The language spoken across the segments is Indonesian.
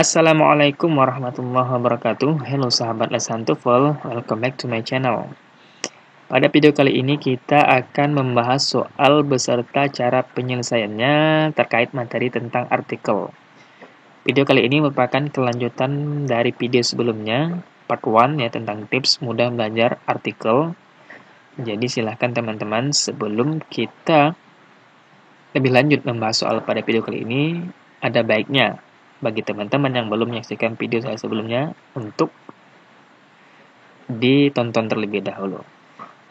Assalamualaikum warahmatullahi wabarakatuh. Hello sahabat Lesan TOEFL, welcome back to my channel. Pada video kali ini kita akan membahas soal beserta cara penyelesaiannya terkait materi tentang artikel. Video kali ini merupakan kelanjutan dari video sebelumnya, part 1 ya, tentang tips mudah belajar artikel. Jadi silahkan teman-teman, sebelum kita lebih lanjut membahas soal pada video kali ini, ada baiknya bagi teman-teman yang belum menyaksikan video saya sebelumnya untuk ditonton terlebih dahulu.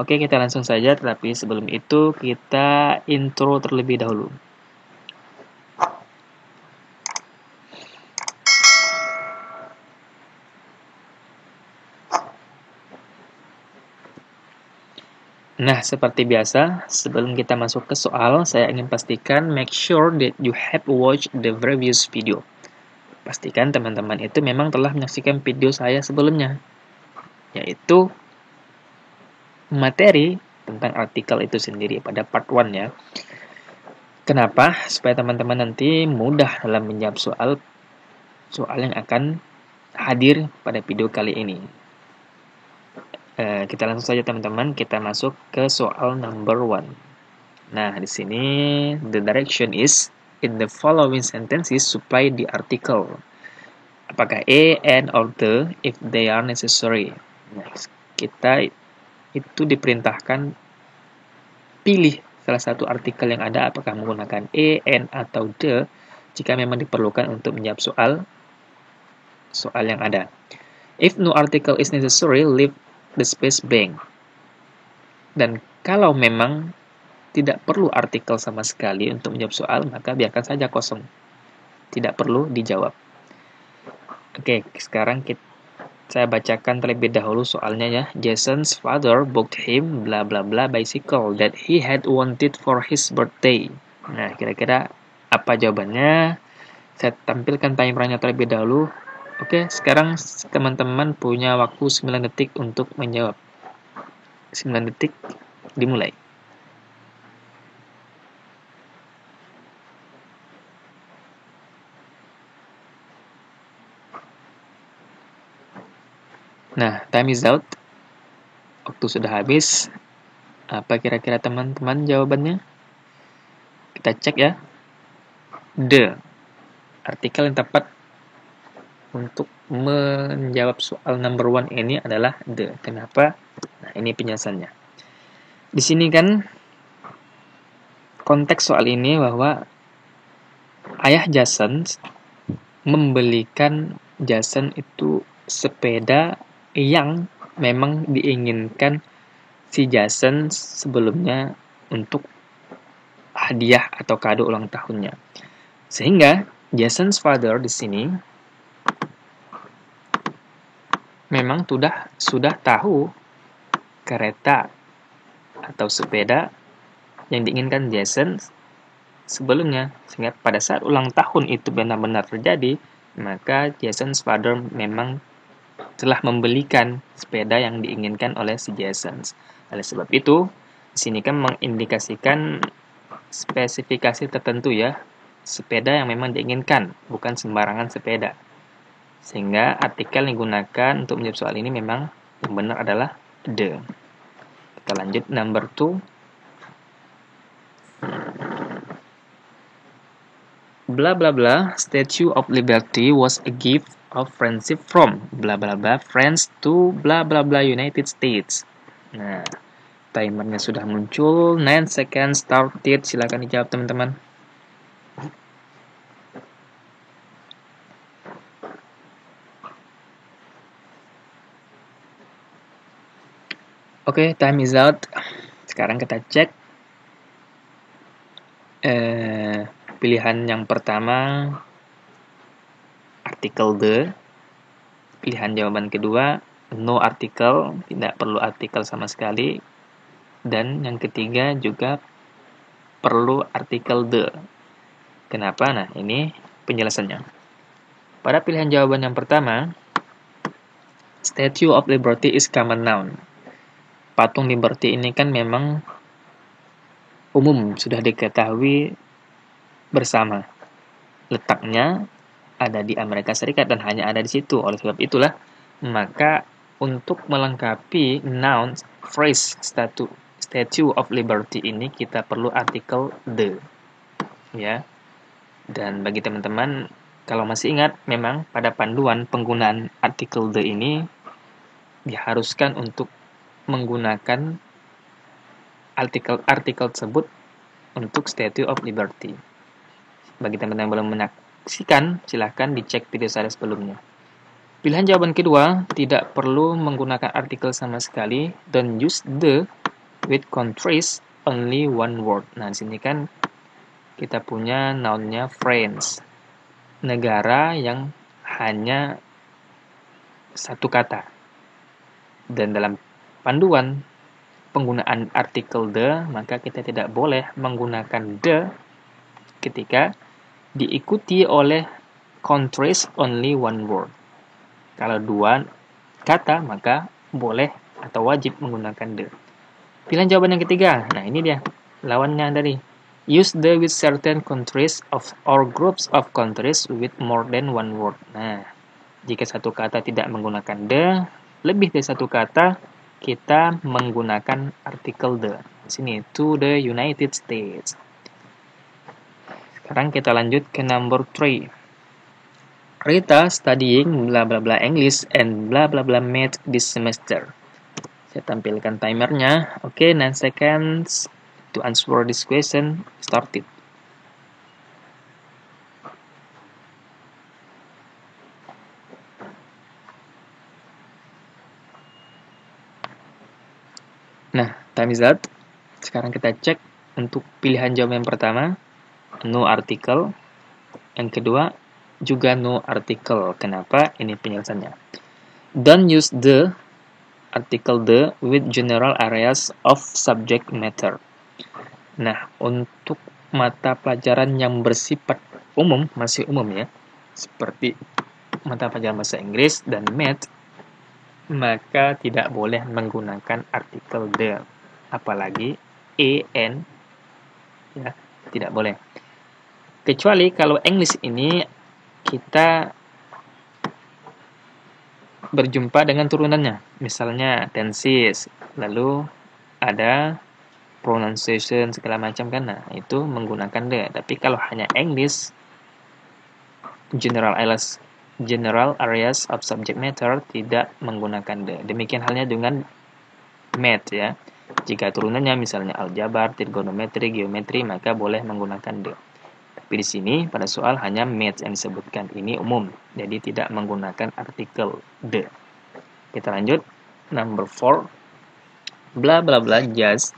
Oke, kita langsung saja, tetapi sebelum itu kita intro terlebih dahulu. Nah, seperti biasa, sebelum kita masuk ke soal, saya ingin pastikan make sure that you have watched the previous video. Pastikan teman-teman itu memang telah menyaksikan video saya sebelumnya, yaitu materi tentang artikel itu sendiri pada part 1 ya. Kenapa? Supaya teman-teman nanti mudah dalam menjawab soal yang akan hadir pada video kali ini. Kita langsung saja teman-teman, kita masuk ke soal number 1. Nah, di sini the direction is in the following sentences supply the article. Apakah A, and, or the if they are necessary. Nah, kita itu diperintahkan pilih salah satu artikel yang ada, apakah menggunakan A, and, atau the jika memang diperlukan untuk menjawab soal yang ada. If no article is necessary, leave the space blank. Dan kalau memang tidak perlu artikel sama sekali untuk menjawab soal, maka biarkan saja kosong. Tidak perlu dijawab. Oke, sekarang saya bacakan terlebih dahulu soalnya ya. Jason's father bought him bla bla bla bicycle that he had wanted for his birthday. Nah, kira-kira apa jawabannya? Saya tampilkan timernya terlebih dahulu. Oke, sekarang teman-teman punya waktu 9 detik untuk menjawab. 9 detik, dimulai. Nah, time is out. Waktu sudah habis. Apa kira-kira teman-teman jawabannya? Kita cek ya. The. Artikel yang tepat untuk menjawab soal number 1 ini adalah the. Kenapa? Nah, ini penjelasannya. Di sini kan konteks soal ini bahwa ayah Jason membelikan Jason itu sepeda yang memang diinginkan si Jason sebelumnya untuk hadiah atau kado ulang tahunnya. Sehingga Jason's father di sini memang sudah tahu kereta atau sepeda yang diinginkan Jason sebelumnya, sehingga pada saat ulang tahun itu benar-benar terjadi, maka Jason's father memang telah membelikan sepeda yang diinginkan oleh si Jason. Oleh sebab itu, di sini kan mengindikasikan spesifikasi tertentu ya, sepeda yang memang diinginkan, bukan sembarangan sepeda. Sehingga artikel yang digunakan untuk menjawab soal ini memang yang benar adalah the. Kita lanjut number 2. Blah blah blah, Statue of Liberty was a gift of friendship from blah blah blah France to blah blah blah United States. Nah, timernya sudah muncul. 9 seconds started. Silakan dijawab teman-teman. Oke, time is out. Sekarang kita cek. Pilihan yang pertama artikel the. Pilihan jawaban kedua no article, tidak perlu artikel sama sekali. Dan yang ketiga juga perlu artikel the. Kenapa? Nah, ini penjelasannya. Pada pilihan jawaban yang pertama, Statue of Liberty is common noun. Patung Liberty ini kan memang umum, sudah diketahui bersama. Letaknya ada di Amerika Serikat dan hanya ada di situ. Oleh sebab itulah, maka untuk melengkapi noun phrase Statue of Liberty ini kita perlu artikel the, ya. Dan bagi teman-teman, kalau masih ingat, memang pada panduan penggunaan artikel the ini diharuskan untuk menggunakan artikel tersebut untuk Statue of Liberty. Bagi teman-teman yang belum menyaksikan, silahkan dicek video saya sebelumnya. Pilihan jawaban kedua, tidak perlu menggunakan artikel sama sekali. Don't use the with contrast only one word. Nah, di sini kan kita punya noun-nya France. Negara yang hanya satu kata. Dan dalam panduan penggunaan artikel the, maka kita tidak boleh menggunakan the ketika diikuti oleh contrast only one word. Kalau dua kata, maka boleh atau wajib menggunakan the. Pilihan jawaban yang ketiga. Nah, ini dia lawannya dari use the with certain countries or groups of countries with more than one word. Nah, jika satu kata tidak menggunakan the, lebih dari satu kata, kita menggunakan artikel the. Di sini, to the United States. Sekarang kita lanjut ke number 3. Rita studying blah blah blah English and blah blah blah math this semester. Saya tampilkan timernya. Oke, 9 seconds to answer this question. Started. Nah, time is out. Sekarang kita cek untuk pilihan jawaban yang pertama, no article. Yang kedua, juga no article. Kenapa? Ini penjelasannya. Don't use the article the with general areas of subject matter. Nah, untuk mata pelajaran yang bersifat umum, masih umum ya, seperti mata pelajaran bahasa Inggris dan math, maka tidak boleh menggunakan artikel the, apalagi en, ya, tidak boleh. Kecuali kalau English ini kita berjumpa dengan turunannya, misalnya tenses, lalu ada pronunciation segala macam kan, nah itu menggunakan the. Tapi kalau hanya English, general areas of subject matter, tidak menggunakan the. Demikian halnya dengan math ya. Jika turunannya misalnya aljabar, trigonometri, geometri, maka boleh menggunakan the. Tapi di sini pada soal hanya math yang disebutkan, ini umum, jadi tidak menggunakan artikel the. Kita lanjut, number 4. Blah blah blah just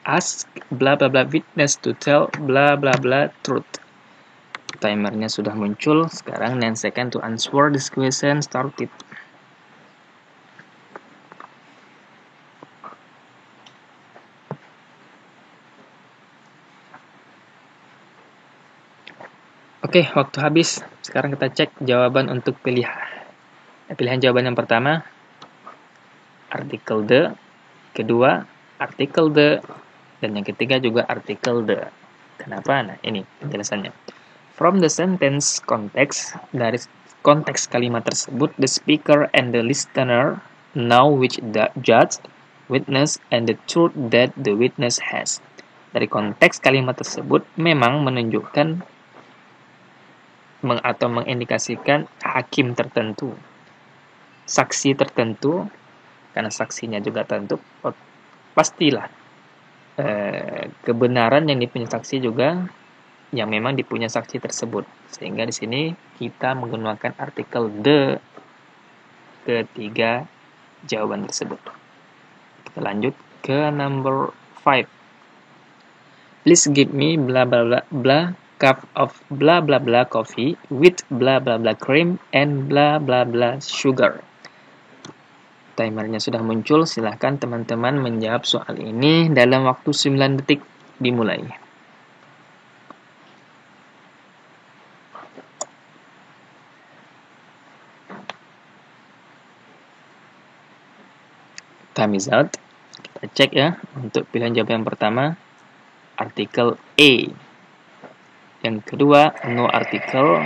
ask blah blah blah witness to tell blah blah blah truth. Timernya sudah muncul. Sekarang 9 second to answer this question. Started. Oke, waktu habis. Sekarang kita cek jawaban untuk pilihan jawaban yang pertama, artikel the. Kedua, artikel the. Dan yang ketiga juga artikel the. Kenapa? Nah, ini penjelasannya. From the sentence context, dari konteks kalimat tersebut, the speaker and the listener know which the judge, witness, and the truth that the witness has. Dari konteks kalimat tersebut memang menunjukkan atau mengindikasikan hakim tertentu, saksi tertentu, karena saksinya juga tentu, pastilah kebenaran yang dipunyai saksi juga yang memang dipunyai saksi tersebut. Sehingga di sini kita menggunakan artikel the ketiga jawaban tersebut. Kita lanjut ke number 5. Please give me blah blah blah blah cup of blah blah blah coffee with blah blah blah cream and blah blah blah sugar. Timernya sudah muncul, silahkan teman-teman menjawab soal ini dalam waktu 9 detik dimulai. Time is out. Kita cek ya, untuk pilihan jawaban yang pertama, artikel A. Yang kedua, no article.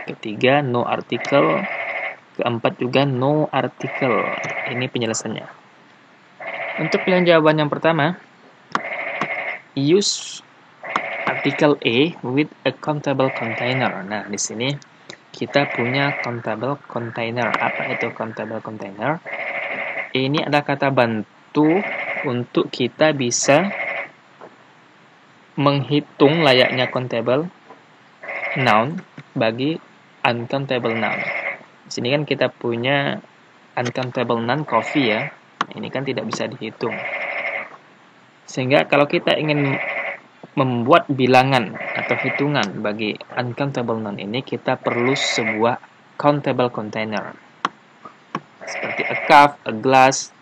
ketiga no article, keempat juga no article. Ini penjelasannya. Untuk pilihan jawaban yang pertama, use article A with a countable container. Nah, di sini kita punya countable container. Apa itu countable container? Ini ada kata bantu untuk kita bisa menghitung layaknya countable noun bagi uncountable noun. Di sini kan kita punya uncountable noun coffee ya. Ini kan tidak bisa dihitung. Sehingga kalau kita ingin membuat bilangan atau hitungan bagi uncountable noun ini, kita perlu sebuah countable container. Seperti a cup, a glass,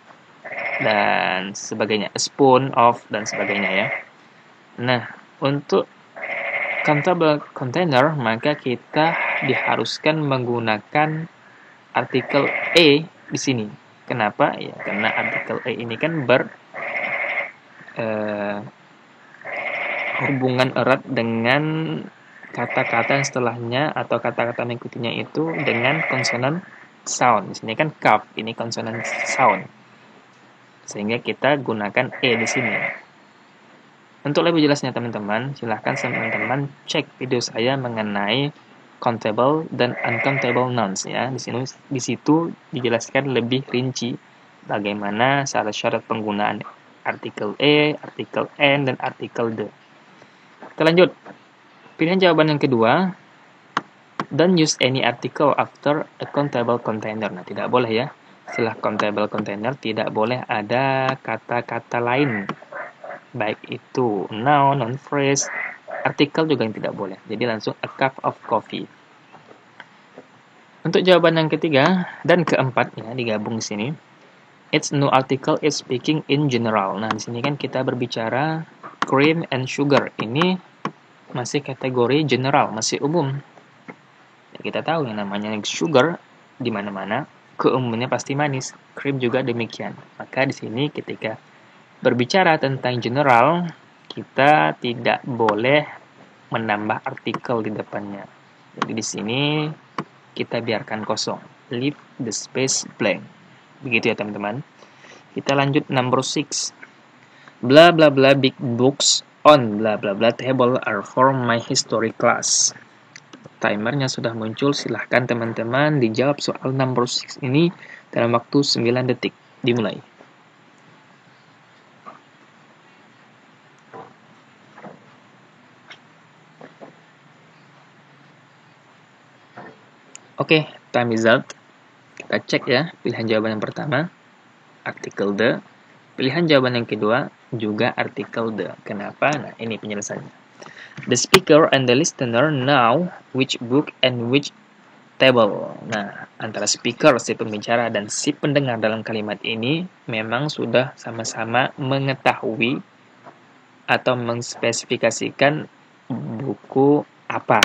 dan sebagainya. A spoon, of, dan sebagainya ya. Nah, untuk countable container, maka kita diharuskan menggunakan artikel A di sini. Kenapa? Ya, karena artikel A ini kan hubungan erat dengan kata-kata yang setelahnya atau kata-kata mengikutinya itu dengan konsonan sound. Di sini kan cup, ini konsonan sound. Sehingga kita gunakan E di sini. Untuk lebih jelasnya teman-teman, silahkan teman-teman cek video saya mengenai countable dan uncountable nouns ya. Di situ dijelaskan lebih rinci bagaimana syarat-syarat penggunaan artikel E, artikel N, dan artikel D. Kita lanjut. Pilihan jawaban yang kedua, don't use any article after a countable container. Nah, tidak boleh ya. Setelah countable container tidak boleh ada kata-kata lain. Baik itu noun, noun phrase, artikel juga yang tidak boleh. Jadi langsung a cup of coffee. Untuk jawaban yang ketiga dan keempat ya digabung di sini. It's no article is speaking in general. Nah, di sini kan kita berbicara cream and sugar. Ini masih kategori general, masih umum. Ya, kita tahu yang namanya sugar di mana-mana keumumannya pasti manis. Cream juga demikian. Maka di sini ketika berbicara tentang general, kita tidak boleh menambah artikel di depannya. Jadi di sini kita biarkan kosong. Leave the space blank. Begitu ya teman-teman. Kita lanjut number 6. Blah blah blah big books on blah blah blah table are for my history class. Timernya sudah muncul. Silahkan teman-teman dijawab soal number 6 ini dalam waktu 9 detik. Dimulai. Oke, time is out. Kita cek ya, pilihan jawaban yang pertama, artikel the. Pilihan jawaban yang kedua, juga artikel the. Kenapa? Nah, ini penjelasannya. The speaker and the listener know which book and which table. Nah, antara speaker, si pembicara, dan si pendengar dalam kalimat ini memang sudah sama-sama mengetahui atau mengspesifikasikan buku apa.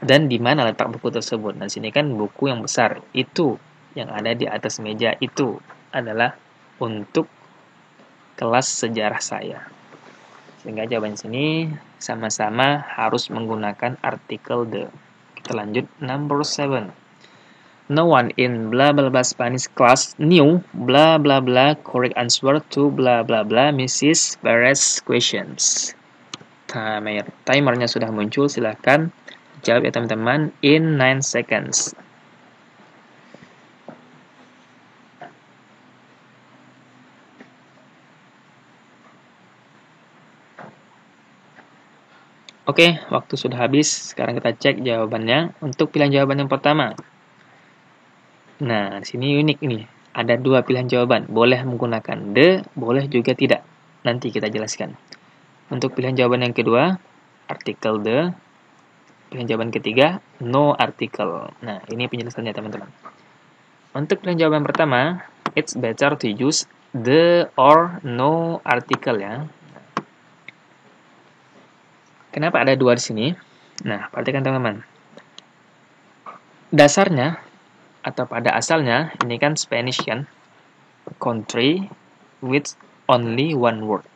Dan di mana letak buku tersebut. Nah, sini kan buku yang besar itu yang ada di atas meja itu adalah untuk kelas sejarah saya. Sehingga jawaban sini sama-sama harus menggunakan artikel the. Kita lanjut number 7. No one in blah blah blah Spanish class knew blah blah blah correct answer to blah blah blah Mrs. Perez questions. Timernya sudah muncul, silahkan jawab ya teman-teman in 9 seconds. Oke, waktu sudah habis. Sekarang kita cek jawabannya. Untuk pilihan jawaban yang pertama. Nah, di sini unik ini. Ada dua pilihan jawaban. Boleh menggunakan the, boleh juga tidak. Nanti kita jelaskan. Untuk pilihan jawaban yang kedua, artikel the. Pilihan jawaban ketiga, no article. Nah, ini penjelasannya teman-teman. Untuk pilihan jawaban pertama, it's better to use the or no article ya. Kenapa ada dua di sini? Nah, perhatikan teman-teman. Dasarnya atau pada asalnya ini kan Spanish kan, country with only one word.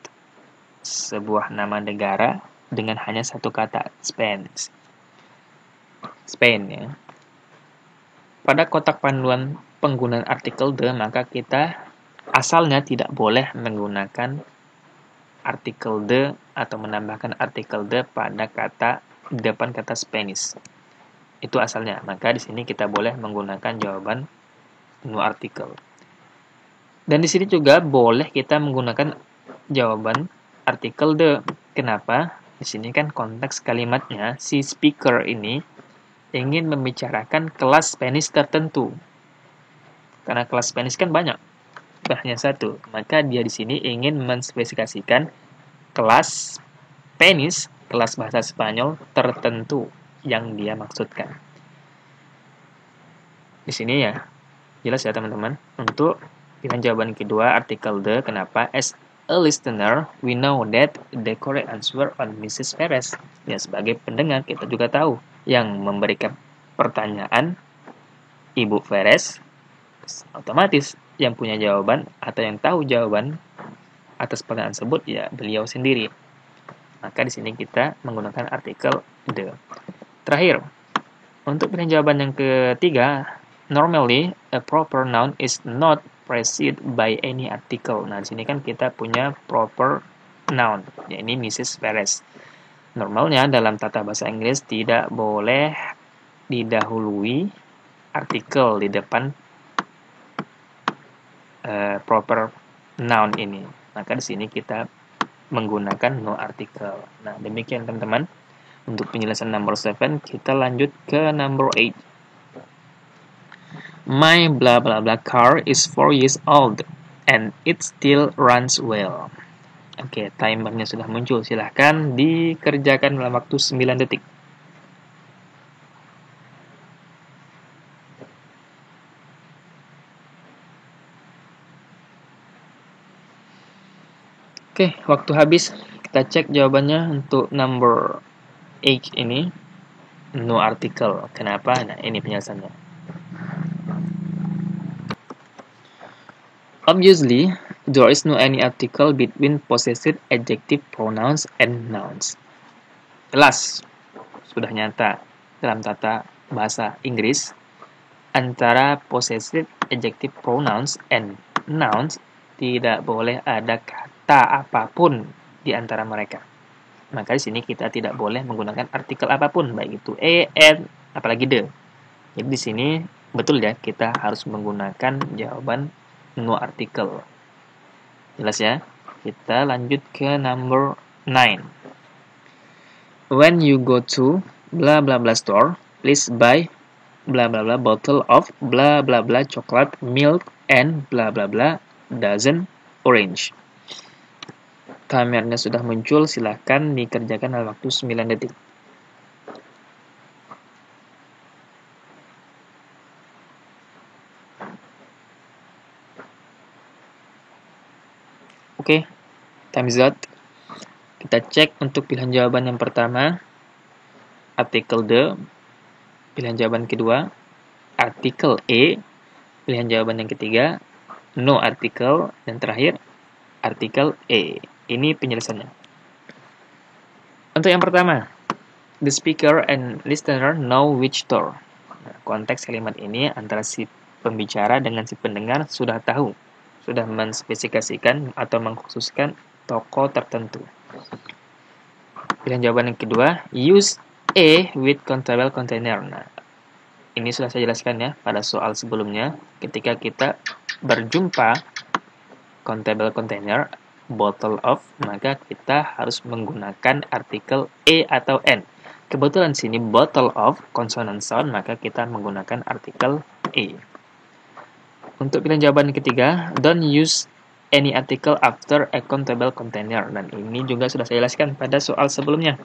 Sebuah nama negara dengan hanya satu kata, Spanish. Spain ya. Pada kotak panduan penggunaan artikel the, maka kita asalnya tidak boleh menggunakan artikel the atau menambahkan artikel the pada kata di depan kata Spanish. Itu asalnya. Maka di sini kita boleh menggunakan jawaban no article. Dan di sini juga boleh kita menggunakan jawaban artikel the. Kenapa? Di sini kan konteks kalimatnya si speaker ini ingin membicarakan kelas Spanish tertentu. Karena kelas Spanish kan banyak, hanya satu. Maka dia di sini ingin menspesifikasikan kelas Spanish, kelas bahasa Spanyol tertentu yang dia maksudkan. Di sini ya, jelas ya teman-teman. Untuk pilihan jawaban kedua, artikel the, kenapa? As a listener, we know that the correct answer on Mrs. Perez. Ya, sebagai pendengar, kita juga tahu yang memberikan pertanyaan Ibu Perez, otomatis yang punya jawaban atau yang tahu jawaban atas pertanyaan tersebut ya beliau sendiri. Maka di sini kita menggunakan artikel the. Terakhir, untuk pilihan jawaban yang ketiga, normally a proper noun is not preceded by any article. Nah, di sini kan kita punya proper noun, yakni Mrs. Perez. Normalnya dalam tata bahasa Inggris tidak boleh didahului artikel di depan proper noun ini. Maka di sini kita menggunakan no article. Nah, demikian teman-teman. Untuk penjelasan number 7, kita lanjut ke number 8. My blah blah blah car is 4 years old and it still runs well. Oke, timernya sudah muncul. Silahkan dikerjakan dalam waktu 9 detik. Oke, waktu habis. Kita cek jawabannya untuk number 8 ini. No article. Kenapa? Nah, ini penjelasannya. Obviously, there is no any article between possessive adjective pronouns and nouns. Jelas, sudah nyata dalam tata bahasa Inggris, antara possessive adjective pronouns and nouns tidak boleh ada kata apapun di antara mereka. Maka di sini kita tidak boleh menggunakan artikel apapun, baik itu and, apalagi the. Jadi di sini betul ya, kita harus menggunakan jawaban no article. Jelas ya? Kita lanjut ke number 9. When you go to blah blah blah store, please buy blah blah blah bottle of blah blah blah chocolate milk and blah blah blah dozen orange. Timernya sudah muncul, silahkan dikerjakan dalam waktu 9 detik. Oke, time is out. Kita cek untuk pilihan jawaban yang pertama, artikel the. Pilihan jawaban kedua, artikel E. Pilihan jawaban yang ketiga, no article. Dan terakhir, artikel E. Ini penjelasannya. Untuk yang pertama, the speaker and listener know which store. Nah, konteks kalimat ini antara si pembicara dengan si pendengar sudah tahu, sudah menspesifikasikan atau mengkhususkan toko tertentu. Pilihan jawaban yang kedua, use A with countable container. Nah, ini sudah saya jelaskan ya pada soal sebelumnya. Ketika kita berjumpa countable container, bottle of, maka kita harus menggunakan artikel A atau N. Kebetulan sini bottle of consonant sound, maka kita menggunakan artikel A. Untuk pilihan jawaban ketiga, don't use any article after a countable container. Dan ini juga sudah saya jelaskan pada soal sebelumnya.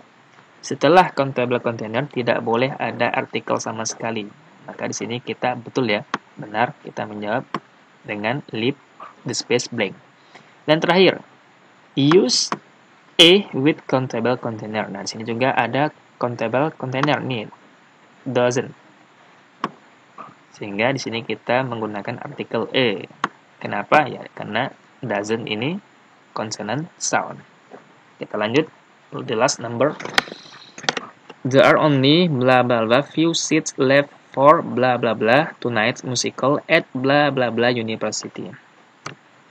Setelah countable container tidak boleh ada artikel sama sekali. Maka di sini kita betul ya, benar kita menjawab dengan leave the space blank. Dan terakhir, use A with countable container. Nah, di sini juga ada countable container nih, dozen. Sehingga di sini kita menggunakan artikel E. Kenapa? Ya, karena dozen ini consonant sound. Kita lanjut. The last number There are only blah blah blah few seats left for blah blah blah tonight's musical at blah blah blah university.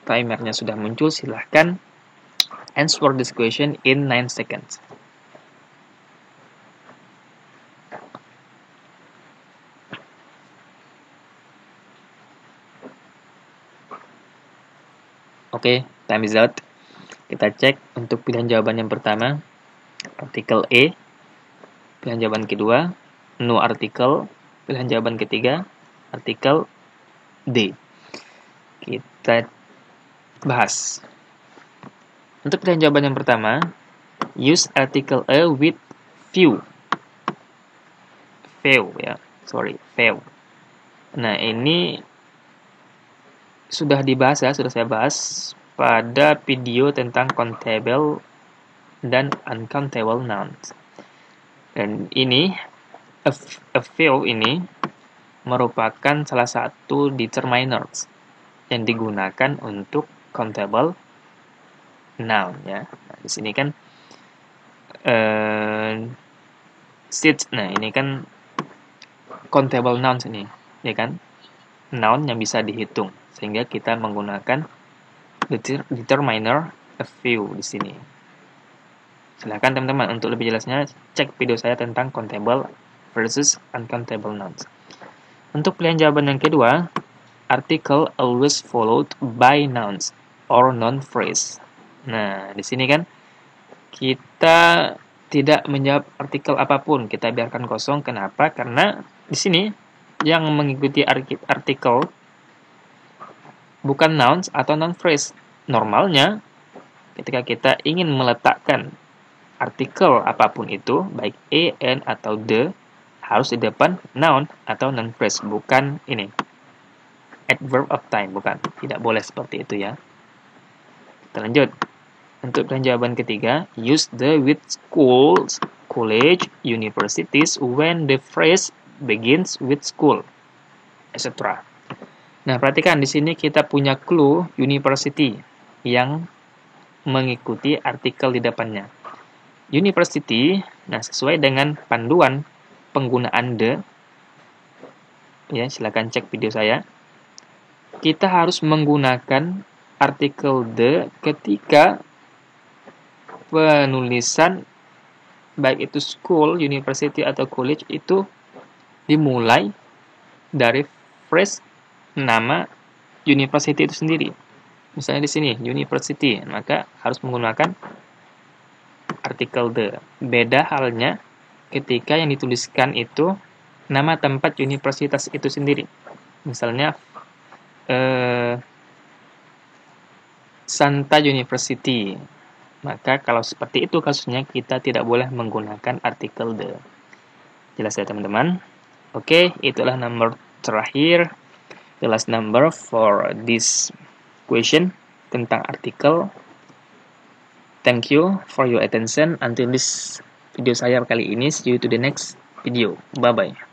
Timernya sudah muncul, silahkan answer this question in 9 seconds. Oke, time is out. Kita cek untuk pilihan jawaban yang pertama, artikel E. Pilihan jawaban kedua, no artikel. Pilihan jawaban ketiga, artikel D. Kita bahas. Untuk pilihan jawaban yang pertama, use article A with few. Few. Nah, ini sudah dibahas ya, sudah saya bahas pada video tentang countable dan uncountable nouns. Dan ini, a few ini merupakan salah satu determiners yang digunakan untuk countable noun ya. Nah, di sini kan seats. Nah, ini kan countable nouns ini, ya kan? Noun yang bisa dihitung, sehingga kita menggunakan determiner a few di sini. Silahkan teman-teman untuk lebih jelasnya cek video saya tentang countable versus uncountable nouns. Untuk pilihan jawaban yang kedua, article always followed by nouns or noun phrase. Nah, di sini kan kita tidak menjawab artikel apapun, kita biarkan kosong. Kenapa? Karena di sini yang mengikuti artikel bukan nouns atau noun phrase. Normalnya ketika kita ingin meletakkan artikel apapun itu, baik a, an, atau the, harus di depan noun atau noun phrase, bukan ini adverb of time, bukan. Tidak boleh seperti itu ya. Kita lanjut. Untuk pilihan jawaban ketiga, use the with schools, college, universities when the phrase begins with school, etc. Nah, perhatikan di sini kita punya clue university yang mengikuti artikel di depannya. University, nah sesuai dengan panduan penggunaan the, ya silakan cek video saya. Kita harus menggunakan artikel the ketika penulisan baik itu school, university, atau college itu dimulai dari phrase nama university itu sendiri. Misalnya di sini university, maka harus menggunakan artikel the. Beda halnya ketika yang dituliskan itu nama tempat universitas itu sendiri. Misalnya Santa University. Maka kalau seperti itu kasusnya, kita tidak boleh menggunakan artikel the. Jelas ya teman-teman? Oke, itulah nomor terakhir, the last number for this question tentang artikel. Thank you for your attention until this video saya kali ini. See you to the next video. Bye-bye.